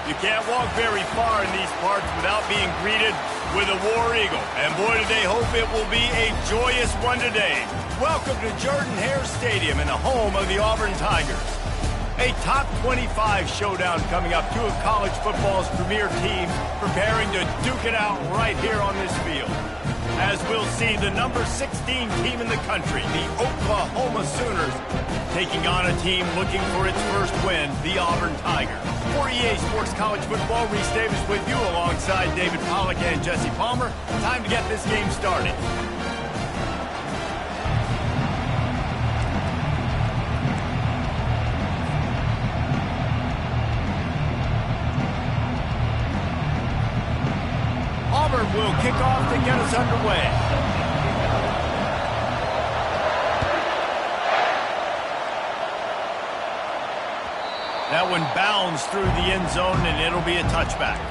You can't walk very far in these parts without being greeted with a War Eagle. And boy, do they hope it will be a joyous one today. Welcome to Jordan-Hare Stadium and the home of the Auburn Tigers. A top 25 showdown coming up. Two of college football's premier teams preparing to duke it out right here on this field. As we'll see, the number 16 team in the country, the Oklahoma Sooners, taking on a team looking for its first win, the Auburn Tigers. For EA Sports College Football, Reese Davis with you alongside David Pollack and Jesse Palmer. Time to get this game started. Auburn will kick off to get us underway. That one bounds through the end zone, and it'll be a touchback.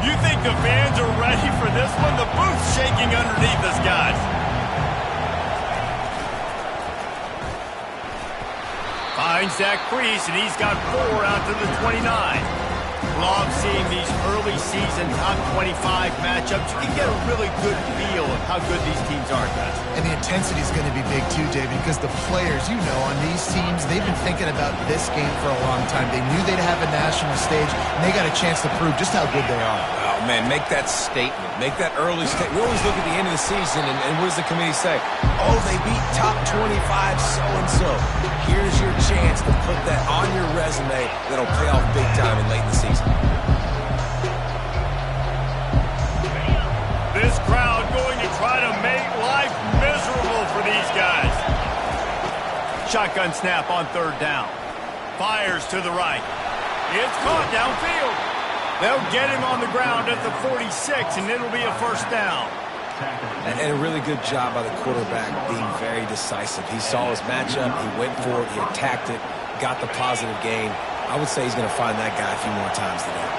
You think the fans are ready for this one? The booth's shaking underneath us, guys. Finds that crease, and he's got 4 out to the 29. Love seeing these early season top 25 matchups. You can get a really good feel of how good these teams are, guys. And the intensity is going to be big too, David, because the players, you know, on these teams, they've been thinking about this game for a long time. They knew they'd have a national stage, and they got a chance to prove just how good they are. Oh, man, make that statement. Make that early statement. We always look at the end of the season, and what does the committee say? Oh, they beat top 25 so-and-so. Here's your chance to put that on your resume that'll pay off big time and late in the season. This crowd going to try to make life miserable for these guys. Shotgun snap on 3rd down. Fires to the right. It's caught downfield. They'll get him on the ground at the 46, and it'll be a 1st down. And a really good job by the quarterback being very decisive. He saw his matchup, he went for it, he attacked it, got the positive gain. I would say he's going to find that guy a few more times today.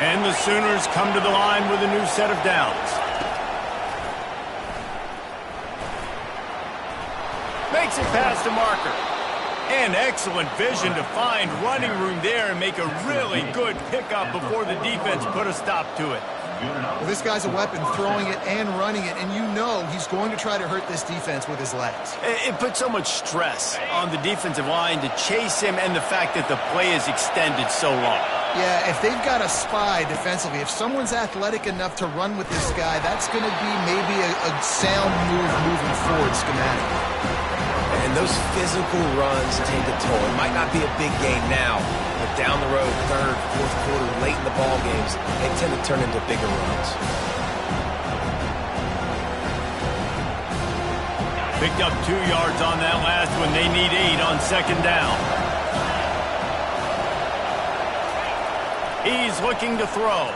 And the Sooners come to the line with a new set of downs. Makes it past the marker. And excellent vision to find running room there and make a really good pickup before the defense put a stop to it. Well, this guy's a weapon, throwing it and running it, and you know he's going to try to hurt this defense with his legs. It puts so much stress on the defensive line to chase him, and the fact that the play is extended so long. Yeah, if they've got a spy defensively, if someone's athletic enough to run with this guy, that's going to be maybe a sound move moving forward schematically. And those physical runs take a toll. It might not be a big game now, but down the road, 3rd, 4th quarter, late in the ball games, they tend to turn into bigger runs. Picked up 2 yards on that last one. They need 8 on 2nd down. He's looking to throw.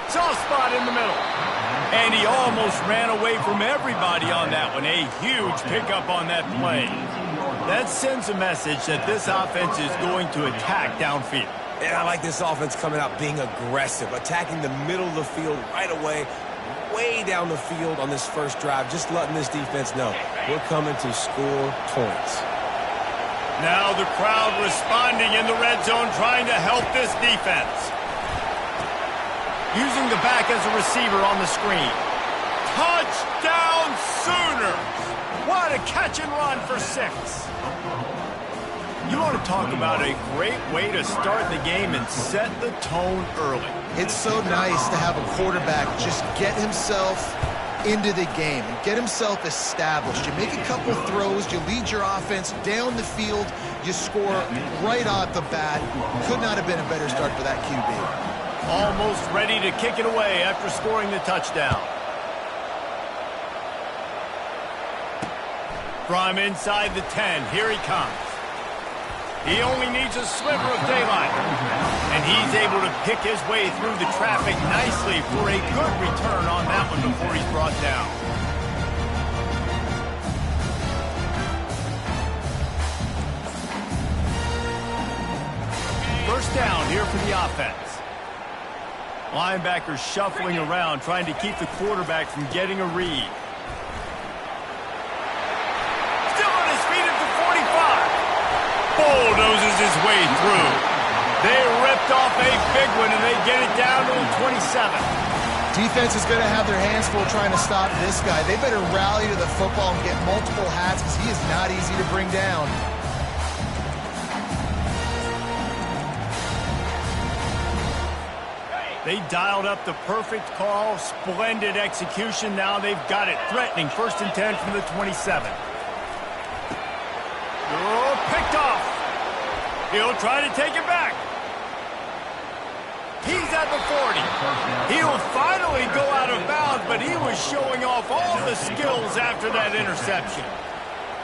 Soft spot in the middle. And he almost ran away from everybody on that one. A huge pickup on that play. That sends a message that this offense is going to attack downfield. And I like this offense coming out being aggressive, attacking the middle of the field right away, way down the field on this first drive, just letting this defense know we're coming to score points. Now the crowd responding in the red zone, trying to help this defense. Using the back as a receiver on the screen. Touchdown Sooners! What a catch and run for 6. You want to talk about a great way to start the game and set the tone early. It's so nice to have a quarterback just get himself into the game and get himself established. You make a couple throws, you lead your offense down the field, you score right off the bat. Could not have been a better start for that QB. Almost ready to kick it away after scoring the touchdown. From inside the 10, here he comes. He only needs a sliver of daylight. And he's able to pick his way through the traffic nicely for a good return on that one before he's brought down. First down here for the offense. Linebackers shuffling around, trying to keep the quarterback from getting a read. Still on his feet at the 45. Bulldozes his way through. They ripped off a big one, and they get it down to the 27. Defense is going to have their hands full trying to stop this guy. They better rally to the football and get multiple hats because he is not easy to bring down. They dialed up the perfect call, splendid execution. Now they've got it threatening. 1st and 10 from the 27. Oh, picked off. He'll try to take it back. He's at the 40. He'll finally go out of bounds, but he was showing off all the skills after that interception.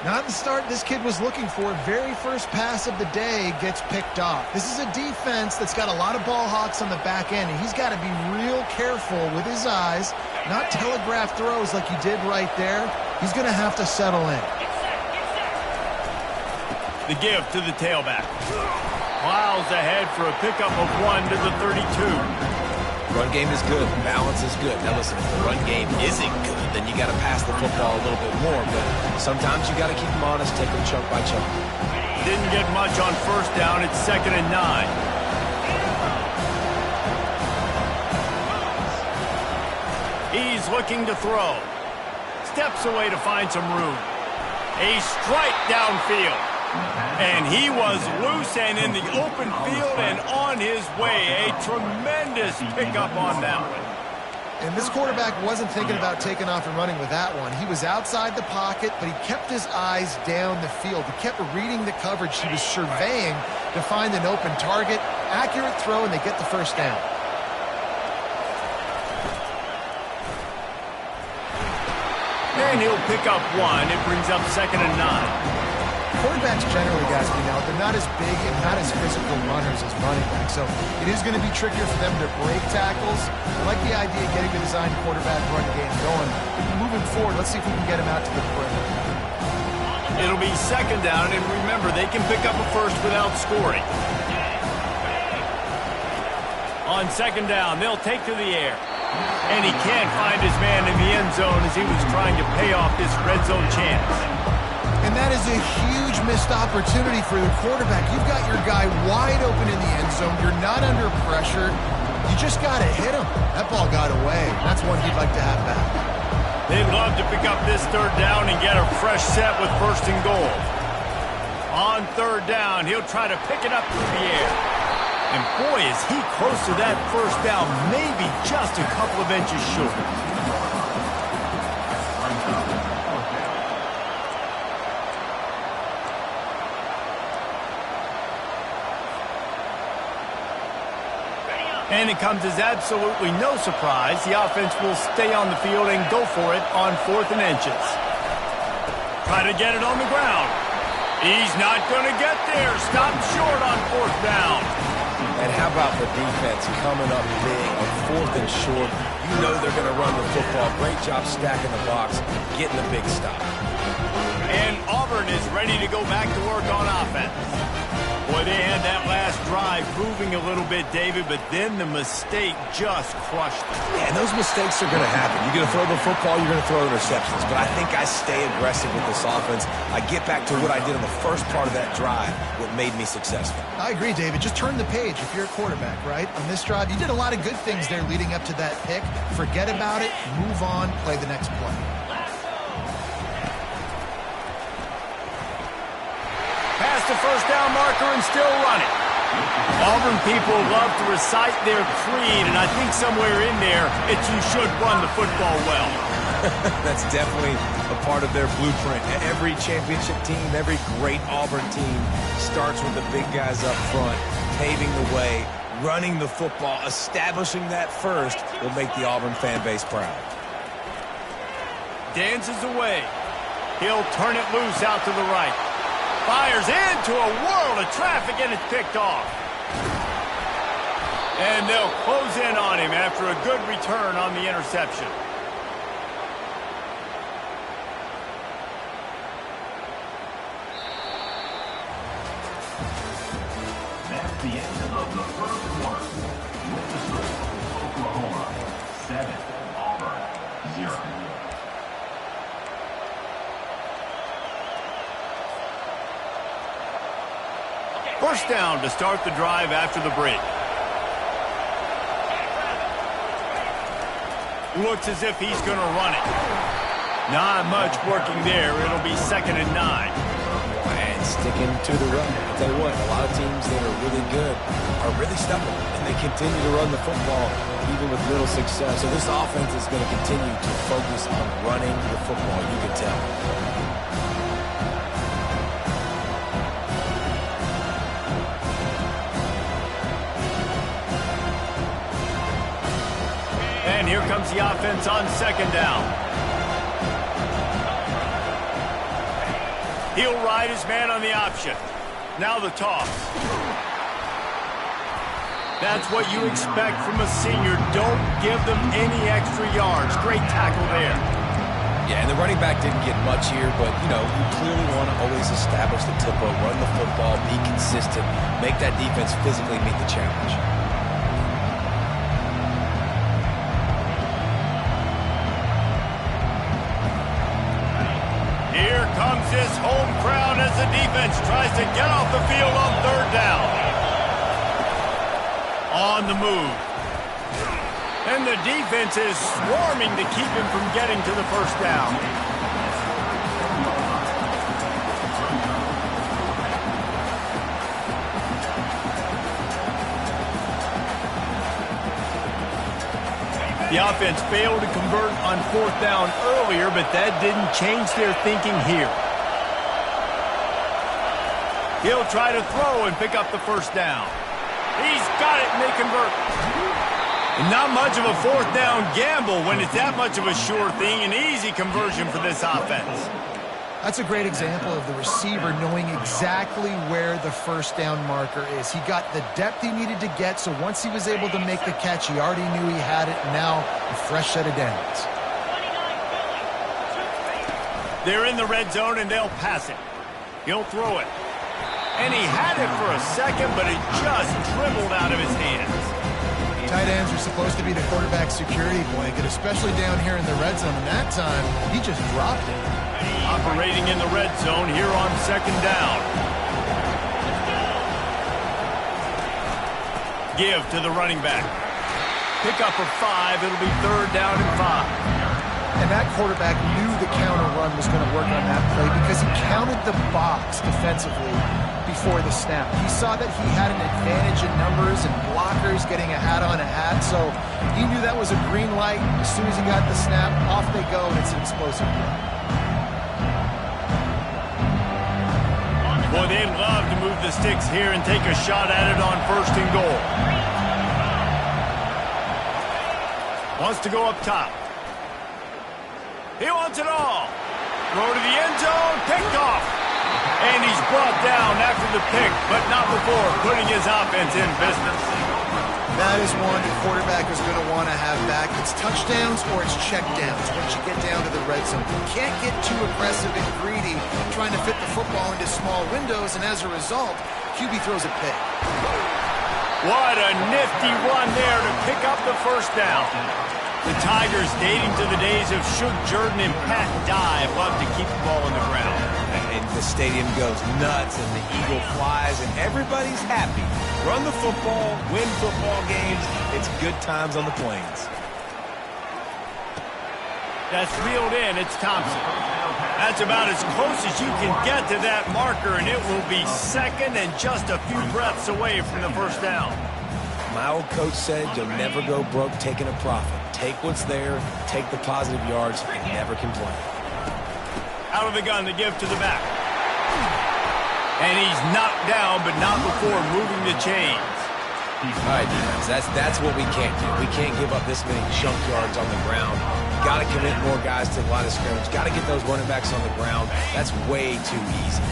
Not the start this kid was looking for. Very first pass of the day gets picked off. This is a defense that's got a lot of ball hawks on the back end, and he's got to be real careful with his eyes, not telegraph throws like he did right there. He's going to have to settle in. The give to the tailback. Miles ahead for a pickup of 1 to the 32. Run game is good. Balance is good. Now listen, if the run game isn't good, then you got to pass the football a little bit more. But sometimes you got to keep them honest, take them chunk by chunk. Didn't get much on 1st down. It's 2nd and 9. He's looking to throw. Steps away to find some room. A strike downfield. And he was loose and in the open field and on his way. A tremendous pickup on that one. And this quarterback wasn't thinking about taking off and running with that one. He was outside the pocket, but he kept his eyes down the field. He kept reading the coverage. He was surveying to find an open target. Accurate throw, and they get the 1st down. And he'll pick up 1. It brings up 2nd and 9. Quarterbacks generally, guys, we know, they're not as big and not as physical runners as running backs. So it is going to be trickier for them to break tackles. I like the idea of getting the design quarterback run game going. Moving forward, let's see if we can get him out to the perimeter. It'll be 2nd down, and remember, they can pick up a 1st without scoring. On 2nd down, they'll take to the air. And he can't find his man in the end zone as he was trying to pay off this red zone chance. And that is a huge missed opportunity for the quarterback. You've got your guy wide open in the end zone. You're not under pressure. You just got to hit him. That ball got away. That's one he'd like to have back. They'd love to pick up this 3rd down and get a fresh set with 1st and goal. On 3rd down, he'll try to pick it up through the air. And boy, is he close to that 1st down, maybe just a couple of inches short. And it comes as absolutely no surprise. The offense will stay on the field and go for it on 4th and inches. Try to get it on the ground. He's not going to get there. Stopped short on 4th down. And how about the defense coming up big on 4th and short? You know they're going to run the football. Great job stacking the box, getting the big stop. And Auburn is ready to go back to work on offense. Boy, they had that last drive moving a little bit, David, but then the mistake just crushed them. Yeah, and those mistakes are going to happen. You're going to throw the football, you're going to throw interceptions. But I think I stay aggressive with this offense. I get back to what I did in the first part of that drive, what made me successful. I agree, David. Just turn the page if you're a quarterback, right? On this drive, you did a lot of good things there leading up to that pick. Forget about it, move on, play the next play. Past the 1st down marker and still running. Auburn people love to recite their creed, and I think somewhere in there, it's you should run the football well. That's definitely a part of their blueprint. Every championship team, every great Auburn team starts with the big guys up front, paving the way, running the football, establishing that first will make the Auburn fan base proud. Dances away. He'll turn it loose out to the right. Fires into a world of traffic, and it's picked off. And they'll close in on him after a good return on the interception. That's the end of the 1st quarter. First down to start the drive after the break. Looks as if he's going to run it. Not much working there. It'll be 2nd and 9. And sticking to the run. I'll tell you what, a lot of teams that are really good are really stubborn, and they continue to run the football even with little success. So this offense is going to continue to focus on running the football, you can tell. And here comes the offense on 2nd down. He'll ride his man on the option. Now the toss. That's what you expect from a senior. Don't give them any extra yards. Great tackle there. Yeah, and the running back didn't get much here, but, you know, you clearly want to always establish the tempo, run the football, be consistent, make that defense physically meet the challenge. Here comes his home crowd as the defense tries to get off the field on 3rd down. On the move. And the defense is swarming to keep him from getting to the 1st down. The offense failed to convert on 4th down earlier, but that didn't change their thinking here. He'll try to throw and pick up the 1st down. He's got it, and they convert. And not much of a 4th down gamble when it's that much of a sure thing. An easy conversion for this offense. That's a great example of the receiver knowing exactly where the 1st down marker is. He got the depth he needed to get, so once he was able to make the catch, he already knew he had it. Now, a fresh set of downs. They're in the red zone, and they'll pass it. He'll throw it. And he had it for a second, but it just dribbled out of his hands. Tight ends are supposed to be the quarterback's security blanket, especially down here in the red zone. And that time, he just dropped it. Operating in the red zone here on 2nd down. Give to the running back. Pick up for 5. It'll be 3rd down and 5. And that quarterback knew the counter run was going to work on that play because he counted the box defensively before the snap. He saw that he had an advantage in numbers and blockers getting a hat on a hat, so he knew that was a green light. As soon as he got the snap, off they go, and it's an explosive play. Boy, they'd love to move the sticks here and take a shot at it on 1st and goal. Wants to go up top. He wants it all. Throw to the end zone, picked off. And he's brought down after the pick, but not before putting his offense in business. That is one the quarterback is going to want to have back. It's touchdowns or it's checkdowns once you get down to the red zone. You can't get too aggressive and greedy trying to fit the football into small windows, and as a result, QB throws a pick. What a nifty run there to pick up the 1st down. The Tigers, dating to the days of Shug Jordan and Pat Dye, love to keep the ball on the ground. And the stadium goes nuts, and the eagle flies, and everybody's happy. Run the football, win football games. It's good times on the plains. That's reeled in. It's Thompson. That's about as close as you can get to that marker, and it will be 2nd and just a few breaths away from the 1st down. My old coach said you'll never go broke taking a profit. Take what's there, take the positive yards, and never complain. Out of the gun to give to the back. And he's knocked down, but not before moving the chains. All right, defense, that's what we can't do. We can't give up this many junk yards on the ground. Got to commit more guys to the line of scrimmage. Got to get those running backs on the ground. That's way too easy.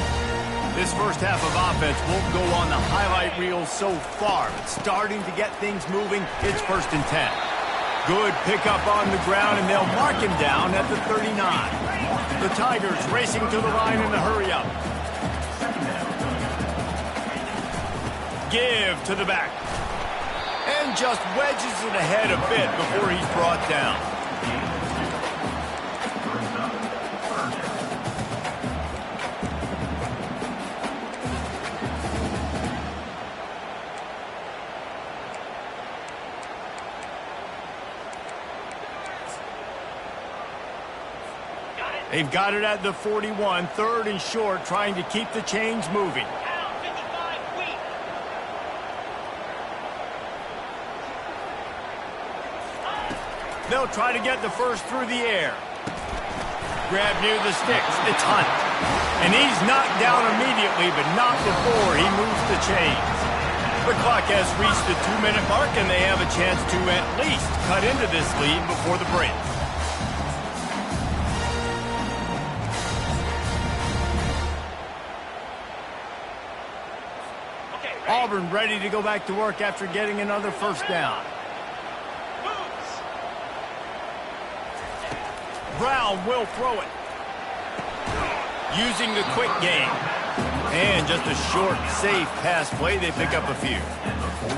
This first half of offense won't go on the highlight reel so far, but starting to get things moving, it's 1st and 10. Good pickup on the ground, and they'll mark him down at the 39. The Tigers racing to the line in the hurry-up. Give to the back. And just wedges it ahead a bit before he's brought down. They've got it at the 41, 3rd and short, trying to keep the chains moving. They'll try to get the first through the air. Grab near the sticks. It's Hunt. And he's knocked down immediately, but not before he moves the chains. The clock has reached the 2-minute mark, and they have a chance to at least cut into this lead before the break. Auburn ready to go back to work after getting another first down. Brown will throw it. Using the quick game. And just a short, safe pass play. They pick up a few.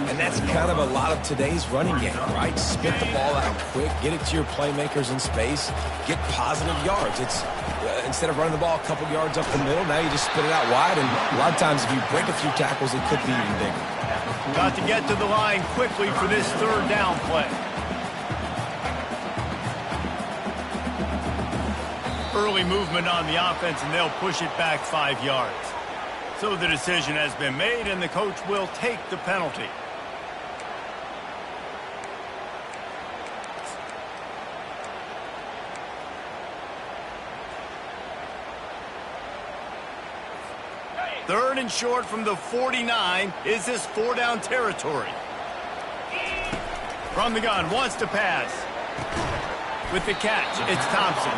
And that's kind of a lot of today's running game, right? Spit the ball out quick, get it to your playmakers in space, get positive yards. It's instead of running the ball a couple yards up the middle, now you just spit it out wide. And a lot of times if you break a few tackles, it could be even bigger. Got to get to the line quickly for this 3rd down play. Early movement on the offense, and they'll push it back 5 yards. So the decision has been made, and the coach will take the penalty. Third and short from the 49. Is this 4-down territory? From the gun, wants to pass. With the catch, it's Thompson.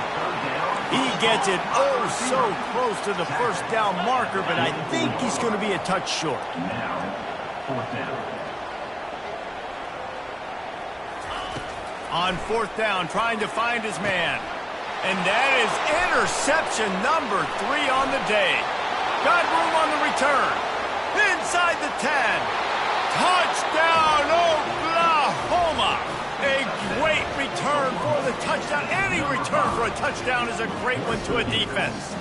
He gets it oh so close to the first down marker, but I think he's going to be a touch short. On 4th down, trying to find his man. And that is interception number 3 on the day. Got room on the return. Inside the 10. Touchdown, Oklahoma! A great return for the touchdown. Any return for a touchdown is a great one to a defense.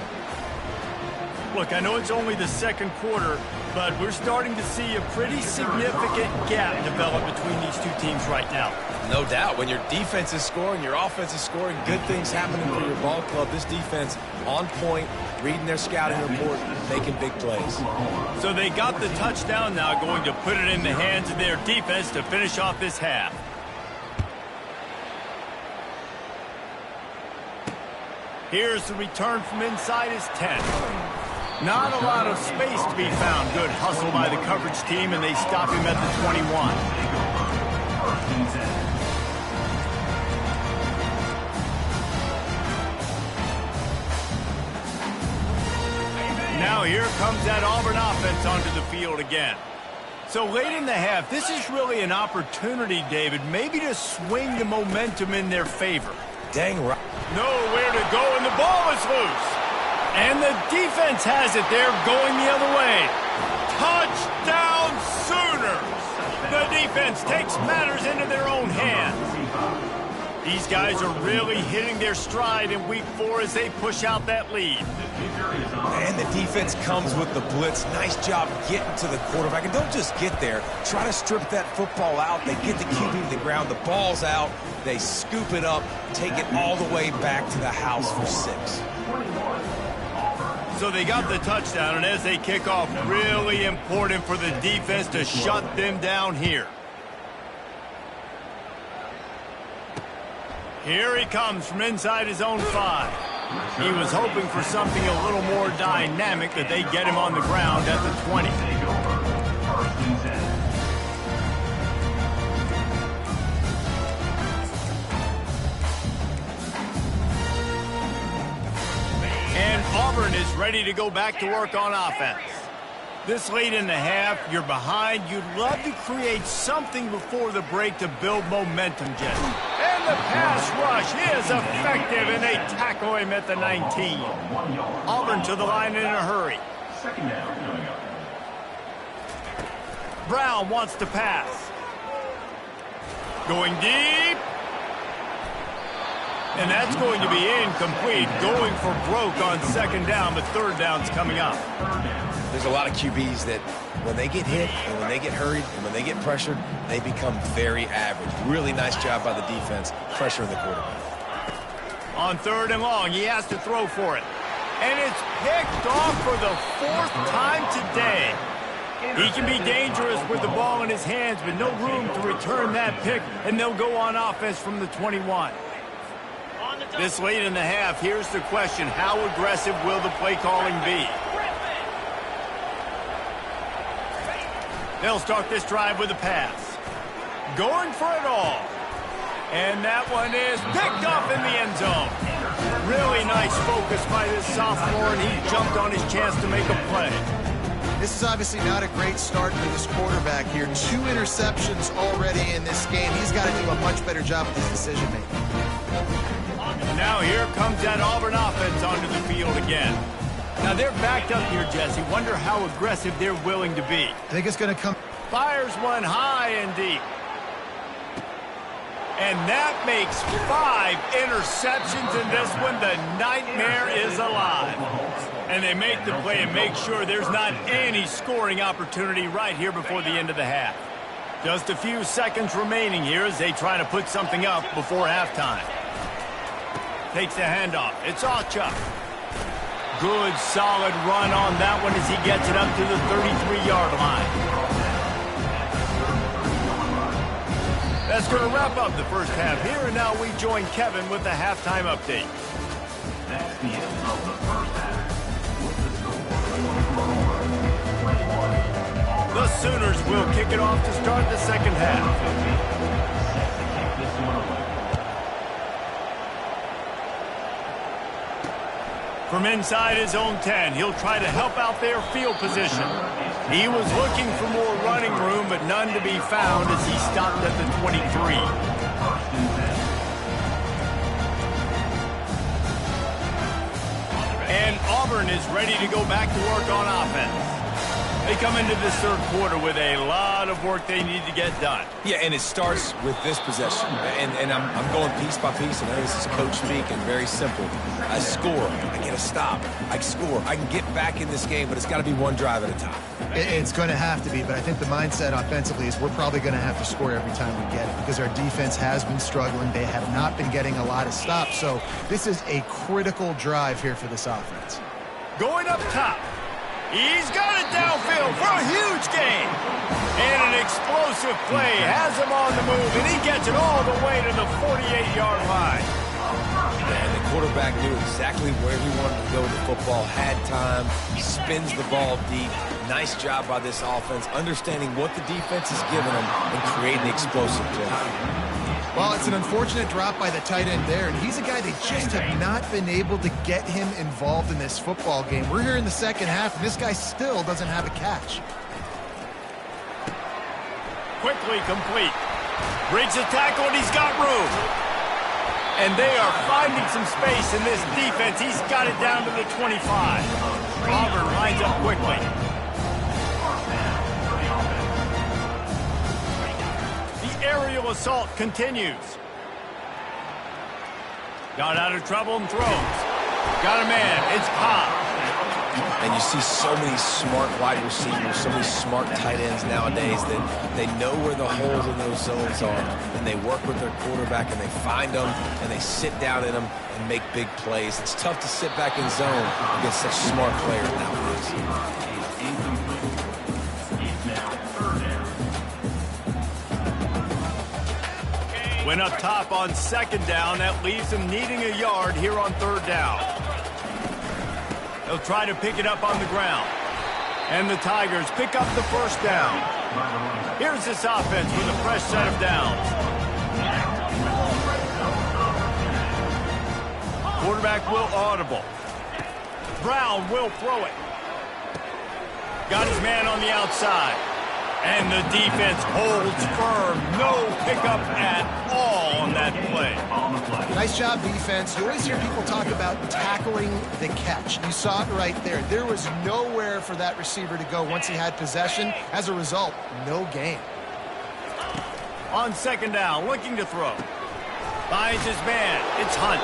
Look, I know it's only the 2nd quarter, but we're starting to see a pretty significant gap develop between these two teams right now. No doubt. When your defense is scoring, your offense is scoring, good things happening for your ball club. This defense on point, reading their scouting report, making big plays. So they got the touchdown now, going to put it in the hands of their defense to finish off this half. Here's the return from inside his 10. Not a lot of space to be found. Good hustle by the coverage team, and they stop him at the 21. Now here comes that Auburn offense onto the field again. So late in the half, this is really an opportunity, David, maybe to swing the momentum in their favor. Dang right. Nowhere to go, and the ball is loose. And the defense has it there, going the other way. Touchdown Sooners! The defense takes matters into their own hands. These guys are really hitting their stride in week 4 as they push out that lead. And the defense comes with the blitz. Nice job getting to the quarterback. And don't just get there. Try to strip that football out. They get the QB to the ground. The ball's out. They scoop it up, take it all the way back to the house for 6. So they got the touchdown, and as they kick off, really important for the defense to shut them down here. Here he comes from inside his own 5. He was hoping for something a little more dynamic, that they get him on the ground at the 20. And Auburn is ready to go back to work on offense. This late in the half, you're behind. You'd love to create something before the break to build momentum, Jesse. And the pass rush is effective, and they tackle him at the 19. Auburn to the line in a hurry. Brown wants to pass. Going deep. And that's going to be incomplete. Going for broke on 2nd down, but 3rd down's coming up. There's a lot of QBs that when they get hit and when they get hurried and when they get pressured, they become very average. Really nice job by the defense, pressuring the quarterback. On 3rd and long, he has to throw for it. And it's picked off for the 4th time today. He can be dangerous with the ball in his hands, but no room to return that pick, and they'll go on offense from the 21. This late in the half, here's the question: how aggressive will the play calling be? They'll start this drive with a pass. Going for it all. And that one is picked off in the end zone. Really nice focus by this sophomore, and he jumped on his chance to make a play. This is obviously not a great start for this quarterback here. 2 interceptions already in this game. He's got to do a much better job with his decision-making. Now here comes that Auburn offense onto the field again. Now they're backed up here, Jesse. Wonder how aggressive they're willing to be. I think it's going to come. Fires one high and deep. And that makes 5 interceptions in this one. The nightmare is alive. And they make the play and make sure there's not any scoring opportunity right here before the end of the half. Just a few seconds remaining here as they try to put something up before halftime. Takes the handoff. It's Ncaa. Good, solid run on that one as he gets it up to the 33-yard line. That's going to wrap up the first half here, and now we join Kevin with the halftime update. That's the end of the first half. The Sooners will kick it off to start the second half. From inside his own 10, he'll try to help out their field position. He was looking for more running room, but none to be found as he stopped at the 23. And Auburn is ready to go back to work on offense. They come into this third quarter with a lot of work they need to get done. Yeah, and it starts with this possession. And I'm going piece by piece, and this is coach speak and very simple. I score, I get a stop, I score. I can get back in this game, but it's got to be one drive at a time. It's going to have to be, but I think the mindset offensively is we're probably going to have to score every time we get it because our defense has been struggling. They have not been getting a lot of stops, so this is a critical drive here for this offense. Going up top. He's got it downfield for a huge gain. And an explosive play has him on the move, and he gets it all the way to the 48-yard line. And the quarterback knew exactly where he wanted to go with the football, had time, he spins the ball deep. Nice job by this offense, understanding what the defense is giving them and creating the explosive play. Well, it's an unfortunate drop by the tight end there, and he's a guy they just have not been able to get him involved in this football game. We're here in the second half, and this guy still doesn't have a catch. Quickly complete. Breaks the tackle, and he's got room. And they are finding some space in this defense. He's got it down to the 25. Auburn lines up quickly. Aerial assault continues. Got out of trouble and throws. Got a man. It's Pop. And you see so many smart wide receivers, so many smart tight ends nowadays that they know where the holes in those zones are, and they work with their quarterback, and they find them, and they sit down in them and make big plays. It's tough to sit back in zone against such smart players nowadays. Went up top on second down. That leaves him needing a yard here on third down. They'll try to pick it up on the ground. And the Tigers pick up the first down. Here's this offense with a fresh set of downs. Quarterback will audible. Brown will throw it. Got his man on the outside. And the defense holds firm. No pickup at all on that play. Nice job, defense. You always hear people talk about tackling the catch. You saw it right there. There was nowhere for that receiver to go once he had possession. As a result, no gain. On second down, looking to throw. Finds his man. It's Hunt.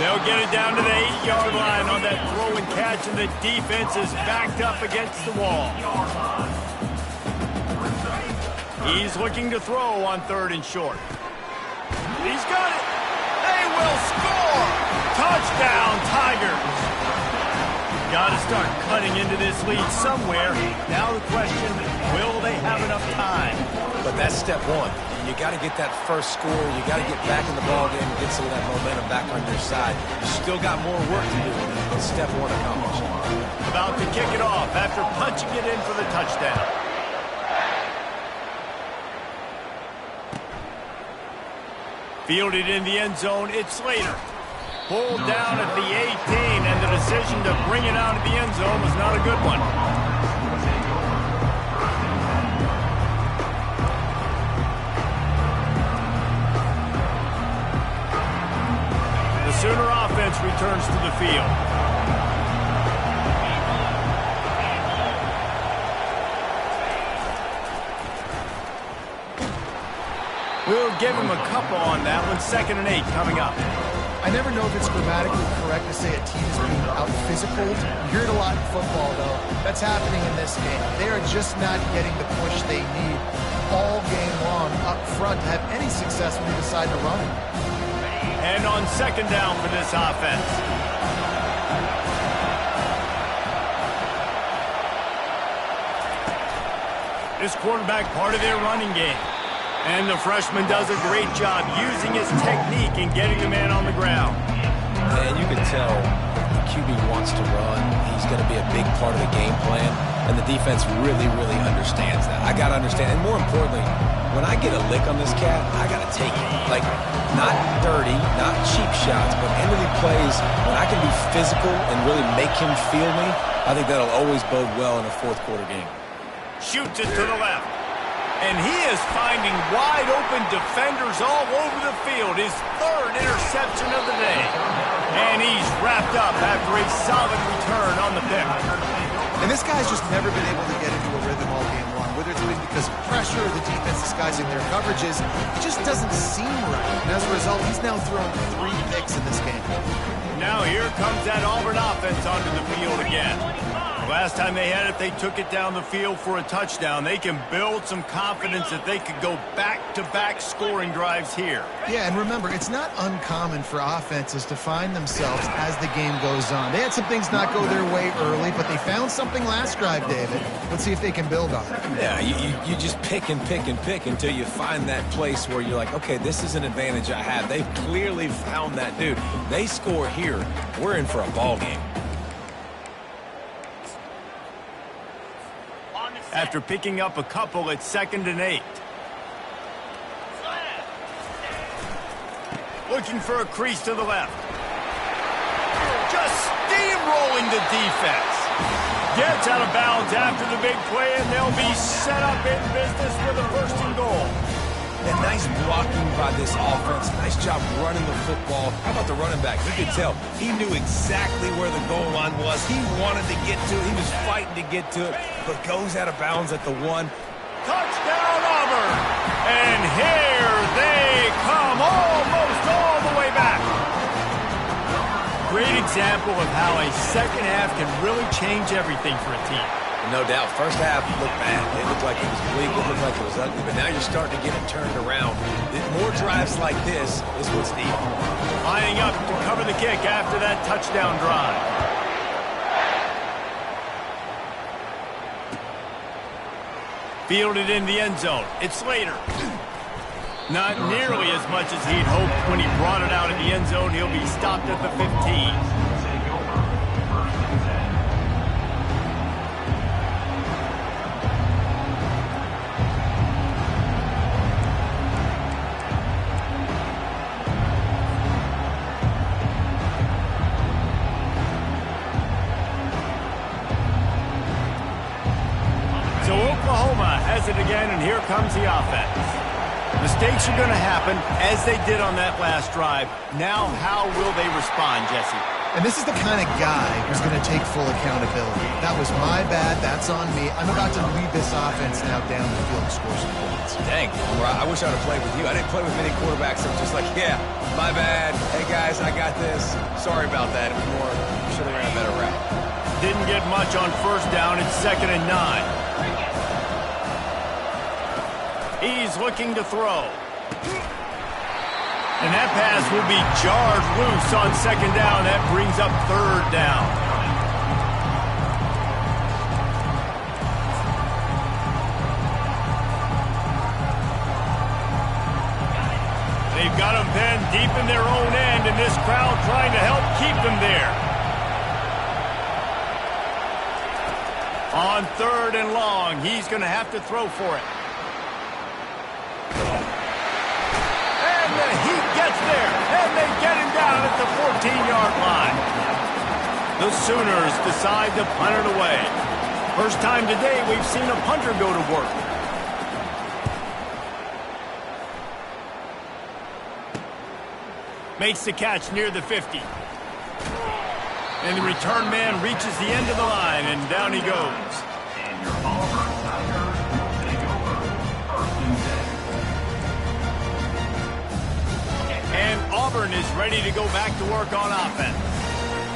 They'll get it down to the 8-yard line on that throw and catch, and the defense is backed up against the wall. He's looking to throw on third and short. He's got it. They will score. Touchdown, Tigers! Got to start cutting into this lead somewhere. Now the question, will they have enough time? But that's step one. You got to get that first score. You got to get back in the ball game and get some of that momentum back on your side. You still got more work to do, but step one accomplished. About to kick it off after punching it in for the touchdown. Fielded in the end zone, it's Slater. Pulled down at the 18, and the decision to bring it out of the end zone was not a good one. The Sooner offense returns to the field. We'll give him a couple on that one. 2nd and 8 coming up. I never know if it's grammatically correct to say a team is being out-physicaled. You hear it a lot in football, though. That's happening in this game. They are just not getting the push they need all game long up front to have any success when they decide to run it. And on 2nd down for this offense. This quarterback part of their running game. And the freshman does a great job using his technique and getting the man on the ground. And you can tell the QB wants to run. He's going to be a big part of the game plan. And the defense really, really understands that. I got to understand. And more importantly, when I get a lick on this cat, I got to take it. Like, not dirty, not cheap shots, but end of the plays, when I can be physical and really make him feel me, I think that'll always bode well in a fourth quarter game. Shoots it to the left. And he is finding wide-open defenders all over the field. His 3rd interception of the day. And he's wrapped up after a solid return on the pick. And this guy's just never been able to get into a rhythm all game long. Whether it's been because of pressure or the defense disguising their coverages, it just doesn't seem right. And as a result, he's now thrown 3 picks in this game. Now here comes that Auburn offense onto the field again. Last time they had it, they took it down the field for a touchdown. They can build some confidence that they could go back-to-back scoring drives here. Yeah, and remember, it's not uncommon for offenses to find themselves as the game goes on. They had some things not go their way early, but they found something last drive, David. Let's see if they can build on it. Yeah, you just pick and pick and pick until you find that place where you're like, okay, this is an advantage I have. They've clearly found that dude. They score here, we're in for a ball game. After picking up a couple at 2nd and 8. Looking for a crease to the left. Just steamrolling the defense. Gets out of bounds after the big play, and they'll be set up in business with a 1st and goal. And nice blocking by this offense. Nice job running the football. How about the running back? You could tell he knew exactly where the goal line was. He wanted to get to it. He was fighting to get to it, but goes out of bounds at the 1. Touchdown, Auburn! And here they come, almost all the way back. Great example of how a 2nd half can really change everything for a team. No doubt. First half looked bad. It looked like it was bleak. It looked like it was ugly. But now you're starting to get it turned around. More drives like this is what's needed. Lining up to cover the kick after that touchdown drive. Fielded in the end zone. It's Slater. Not nearly as much as he'd hoped when he brought it out in the end zone. He'll be stopped at the 15. Has it again, and here comes the offense. Mistakes are going to happen, as they did on that last drive. Now, how will they respond, Jesse? And this is the kind of guy who's going to take full accountability. That was my bad. That's on me. I'm about to lead this offense now down the field and score some points. Dang, I wish I would have played with you. I didn't play with many quarterbacks. I'm just like, yeah, my bad. Hey, guys, I got this. Sorry about that. It was more, should have ran a better route. Didn't get much on 1st down. It's 2nd and 9. He's looking to throw. And that pass will be jarred loose on second down. That brings up third down. They've got them pinned deep in their own end, and this crowd trying to help keep them there. On third and long, he's going to have to throw for it. And he gets there, and they get him down at the 14-yard line. The Sooners decide to punt it away. First time today we've seen a punter go to work. Makes the catch near the 50. And the return man reaches the end of the line, and down he goes. And your Auburn Tigers will take over first and 10. And Auburn is ready to go back to work on offense.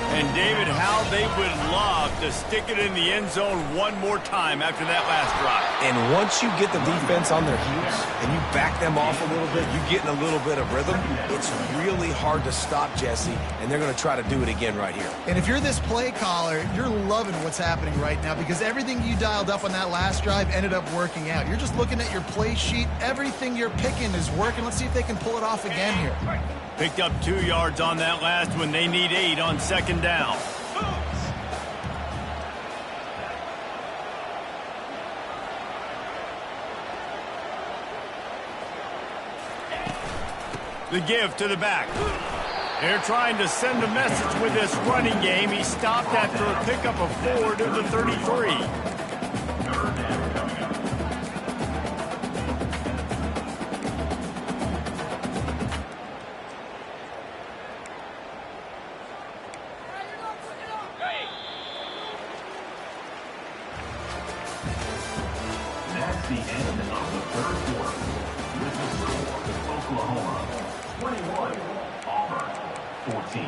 And David, how they would love to stick it in the end zone one more time after that last drive. And once you get the defense on their heels and you back them off a little bit, you get in a little bit of rhythm, it's really hard to stop, Jesse, and they're going to try to do it again right here. And if you're this play caller, you're loving what's happening right now because everything you dialed up on that last drive ended up working out. You're just looking at your play sheet. Everything you're picking is working. Let's see if they can pull it off again here. Picked up 2 yards on that last one. They need 8 on second down. The give to the back. They're trying to send a message with this running game. He stopped after a pickup of 4 to the 33. That's the end of the third quarter. With the score, Oklahoma 21, Auburn 14.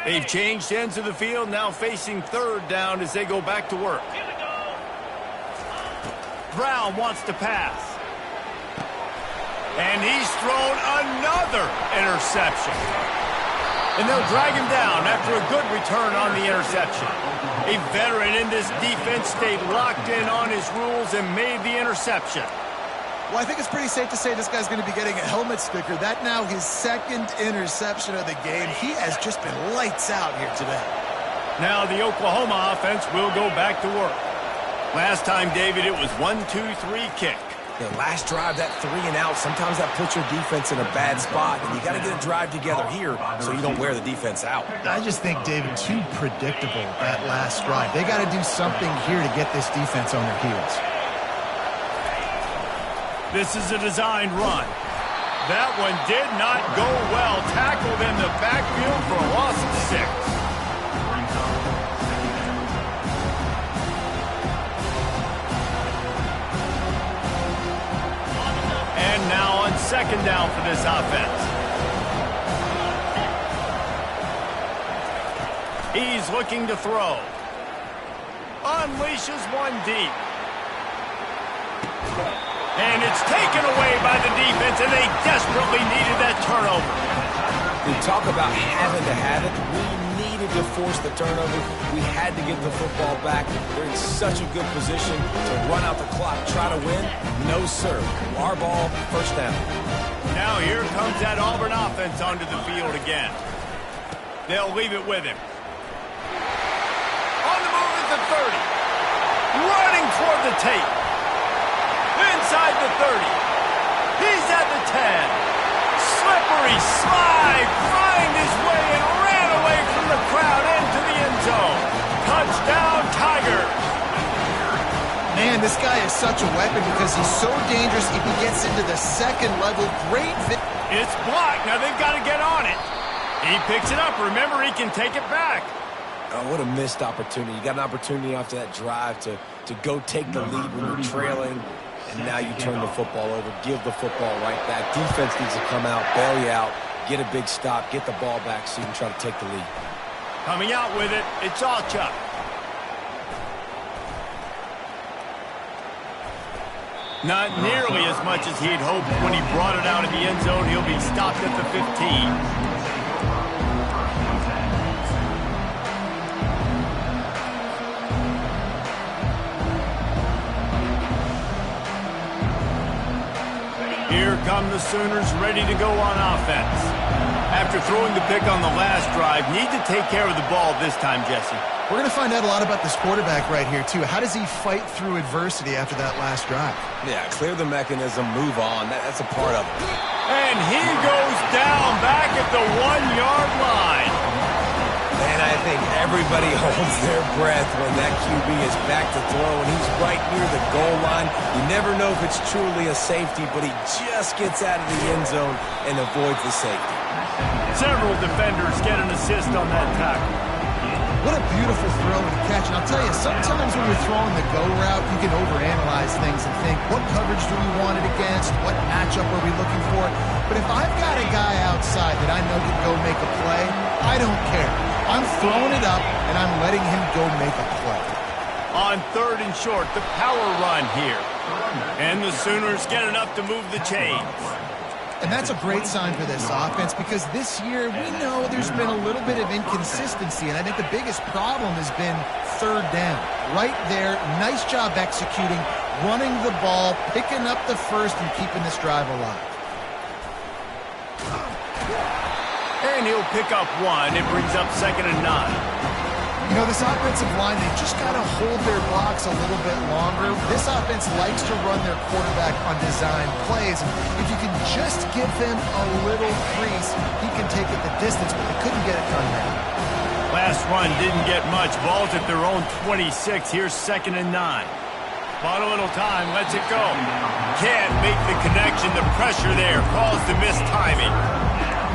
They've changed ends of the field, now facing third down as they go back to work. Brown wants to pass. And he's thrown another interception. And they'll drag him down after a good return on the interception. A veteran in this defense stayed locked in on his rules and made the interception. Well, I think it's pretty safe to say this guy's going to be getting a helmet sticker. That now his second interception of the game. He has just been lights out here today. Now the Oklahoma offense will go back to work. Last time, David, it was 1-2-3 kick. The last drive, that 3 and out, sometimes that puts your defense in a bad spot, and you got to get a drive together here so you don't wear the defense out. I just think, David, too predictable that last drive. They got to do something here to get this defense on their heels. This is a designed run. That one did not go well. Tackled in the backfield for a loss of 6. And now on second down for this offense. He's looking to throw. Unleashes one deep. And it's taken away by the defense, and they desperately needed that turnover. We talk about having to have it. We needed to force the turnover. We had to get the football back. They're in such a good position to run out the clock, try to win. No, sir. Our ball, first down. Now here comes that Auburn offense onto the field again. They'll leave it with him. On the move at the 30. Running toward the tape. Inside the 30. He's at the 10. Slippery slide. Find his way and ran away from the crowd into the end zone. Touchdown, Tigers. Man, this guy is such a weapon because he's so dangerous if he gets into the second level. Great fit. It's blocked. Now they've got to get on it. He picks it up. Remember, he can take it back. Oh, what a missed opportunity. You got an opportunity after that drive to go take the lead when you're trailing. And now you turn the football over, give the football right back. Defense needs to come out, bail you out, get a big stop, get the ball back so you can try to take the lead. Coming out with it, it's Ncaa. Not nearly as much as he'd hoped when he brought it out of the end zone. He'll be stopped at the 15. Here come the Sooners ready to go on offense. After throwing the pick on the last drive, need to take care of the ball this time, Jesse. We're going to find out a lot about this quarterback right here, too. How does he fight through adversity after that last drive? Yeah, clear the mechanism, move on. That's a part of it. And he goes down back at the 1-yard line. Man, I think everybody holds their breath when that QB is back to throw, and he's right near the goal line. You never know if it's truly a safety, but he just gets out of the end zone and avoids the safety. Several defenders get an assist on that tackle. What a beautiful throw and catch. And I'll tell you, sometimes when you're throwing the go route, you can overanalyze things and think, what coverage do we want it against? What matchup are we looking for? But if I've got a guy outside that I know can go make a play, I don't care. I'm throwing it up, and I'm letting him go make a play. On 3rd and short, the power run here. And the Sooners get enough to move the chains. And that's a great sign for this offense because this year we know there's been a little bit of inconsistency, and I think the biggest problem has been 3rd down. Right there, nice job executing, running the ball, picking up the first, and keeping this drive alive. And he'll pick up 1. It brings up 2nd and 9. You know, this offensive line, they've just got to hold their blocks a little bit longer. This offense likes to run their quarterback on design plays. And if you can just give him a little crease, he can take it the distance, but they couldn't get it done there. Last run didn't get much. Ball's at their own 26. Here's 2nd and 9. Bought a little time, lets it go. Can't make the connection. The pressure there caused the missed timing.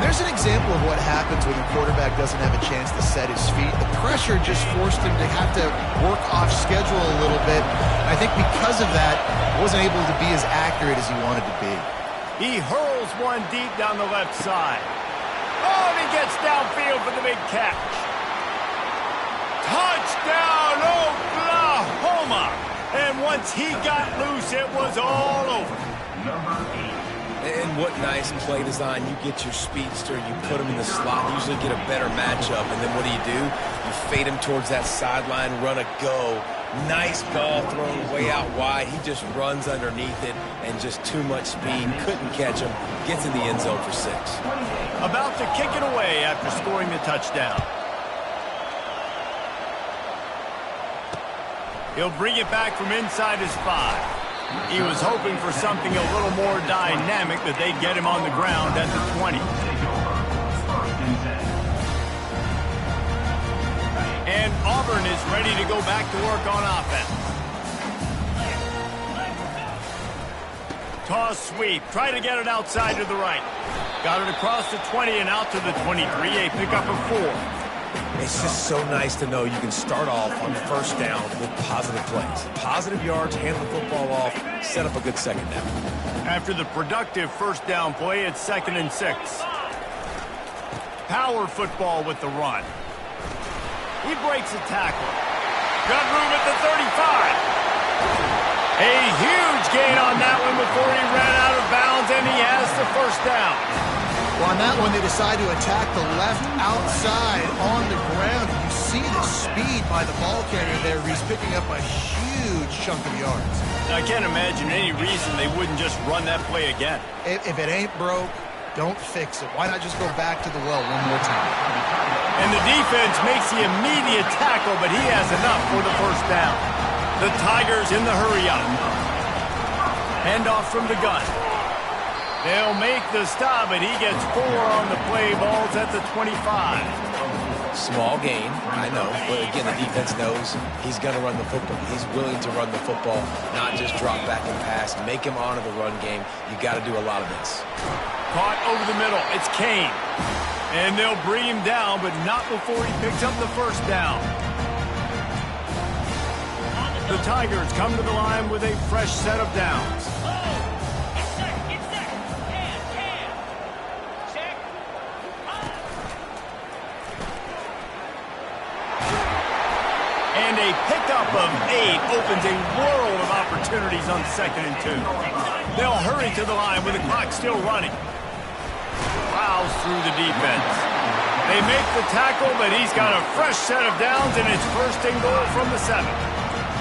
There's an example of what happens when the quarterback doesn't have a chance to set his feet. The pressure just forced him to have to work off schedule a little bit. I think because of that, wasn't able to be as accurate as he wanted to be. He hurls one deep down the left side. Oh, and he gets downfield for the big catch. Touchdown, Oklahoma! And once he got loose, it was all over. Number 8. And what nice play design. You get your speedster, you put him in the slot, usually get a better matchup, and then what do? You fade him towards that sideline, run a go. Nice ball thrown way out wide. He just runs underneath it, and just too much speed. Couldn't catch him. Gets in the end zone for 6. About to kick it away after scoring the touchdown. He'll bring it back from inside his 5. He was hoping for something a little more dynamic, that they'd get him on the ground at the 20. And Auburn is ready to go back to work on offense. Toss sweep. Try to get it outside to the right. Got it across the 20 and out to the 23. A pickup of 4. It's just so nice to know you can start off on 1st down with positive plays. Positive yards, hand the football off, set up a good 2nd down. After the productive 1st down play, it's 2nd and 6. Power football with the run. He breaks a tackle. Got room at the 35. A huge gain on that one before he ran out of bounds, and he has the 1st down. Well, on that one, they decide to attack the left outside on the ground. You see the speed by the ball carrier there. He's picking up a huge chunk of yards. I can't imagine any reason they wouldn't just run that play again. If it ain't broke, don't fix it. Why not just go back to the well one more time? And the defense makes the immediate tackle, but he has enough for the 1st down. The Tigers in the hurry-up. Handoff from the gun. They'll make the stop, but he gets 4 on the play. Ball's at the 25. Small gain, I know, but again, the defense knows he's going to run the football. He's willing to run the football, not just drop back and pass, make him honor the run game. You got to do a lot of this. Caught over the middle. It's Kane. And they'll bring him down, but not before he picks up the 1st down. The Tigers come to the line with a fresh set of downs. And a pickup of 8 opens a world of opportunities on 2nd and 2. They'll hurry to the line with the clock still running. Plows through the defense. They make the tackle, but he's got a fresh set of downs, and it's 1st and goal from the 7.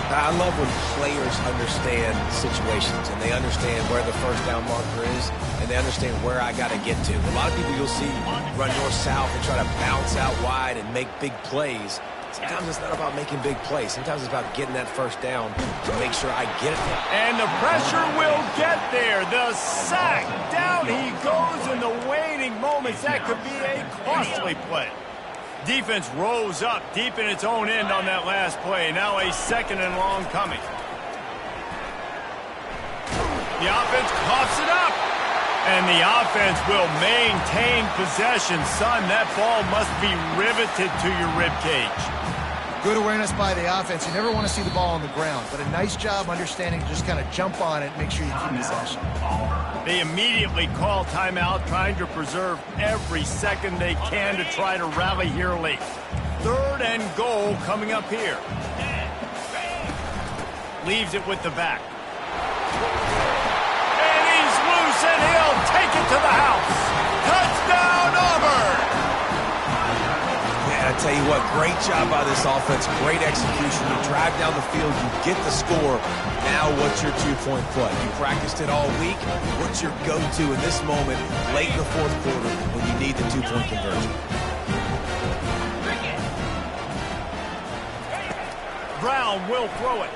I love when players understand situations, and they understand where the 1st down marker is, and they understand where I got to get to. A lot of people you'll see run north-south and try to bounce out wide and make big plays. Sometimes it's not about making big plays. Sometimes it's about getting that 1st down to make sure I get it there. And the pressure will get there. The sack. Down he goes in the waning moments. That could be a costly play. Defense rose up deep in its own end on that last play. Now a 2nd and long coming. The offense coughs it up. And the offense will maintain possession. Son, that ball must be riveted to your ribcage. Good awareness by the offense. You never want to see the ball on the ground, but a nice job understanding to just kind of jump on it, make sure you keep possession. They immediately call timeout, trying to preserve every second they can to try to rally here late. 3rd and goal coming up here. Leaves it with the back. And he's loose, and he'll take it to the house. Touchdown, Auburn! I tell you what, great job by this offense, great execution. You drive down the field, you get the score. Now what's your 2-point play? You practiced it all week. What's your go-to in this moment, late in the 4th quarter, when you need the 2-point conversion? Brown will throw it.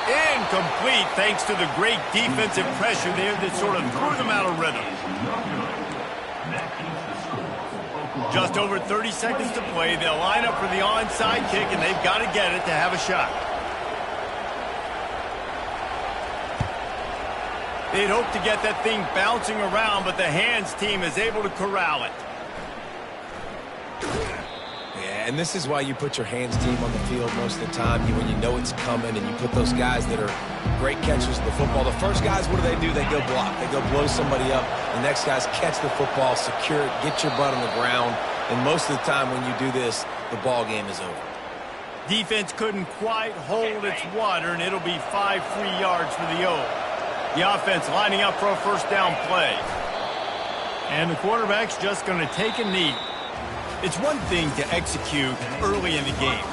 Incomplete, thanks to the great defensive pressure there that sort of threw them out of rhythm. Just over 30 seconds to play. They'll line up for the onside kick, and they've got to get it to have a shot. They'd hope to get that thing bouncing around, but the hands team is able to corral it. Yeah, and this is why you put your hands team on the field most of the time when you know it's coming, and you put those guys that are great catchers of the football. The first guys, what do? They go block. They go blow somebody up. The next guys catch the football, secure it, get your butt on the ground. And most of the time when you do this, the ball game is over. Defense couldn't quite hold its water, and it'll be 5 free yards for the O. The offense lining up for a 1st down play. And the quarterback's just going to take a knee. It's one thing to execute early in the game.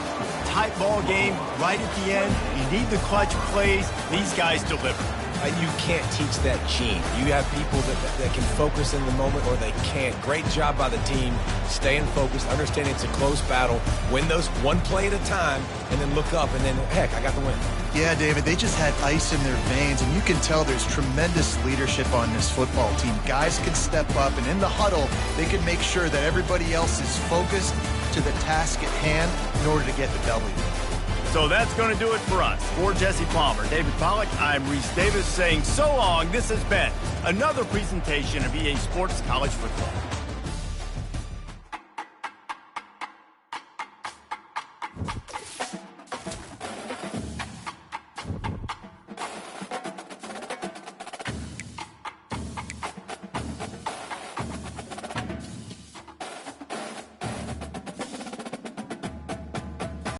Tight ball game, right at the end. You need the clutch plays. These guys deliver. You can't teach that gene. You have people that can focus in the moment, or they can't. Great job by the team, staying focused, understanding it's a close battle, win those one play at a time, and then look up, and then, heck, I got the win. Yeah, David, they just had ice in their veins, and you can tell there's tremendous leadership on this football team. Guys can step up, and in the huddle, they can make sure that everybody else is focused to the task at hand in order to get the W. So that's going to do it for us. For Jesse Palmer, David Pollack, I'm Reese Davis saying so long. This has been another presentation of EA Sports College Football.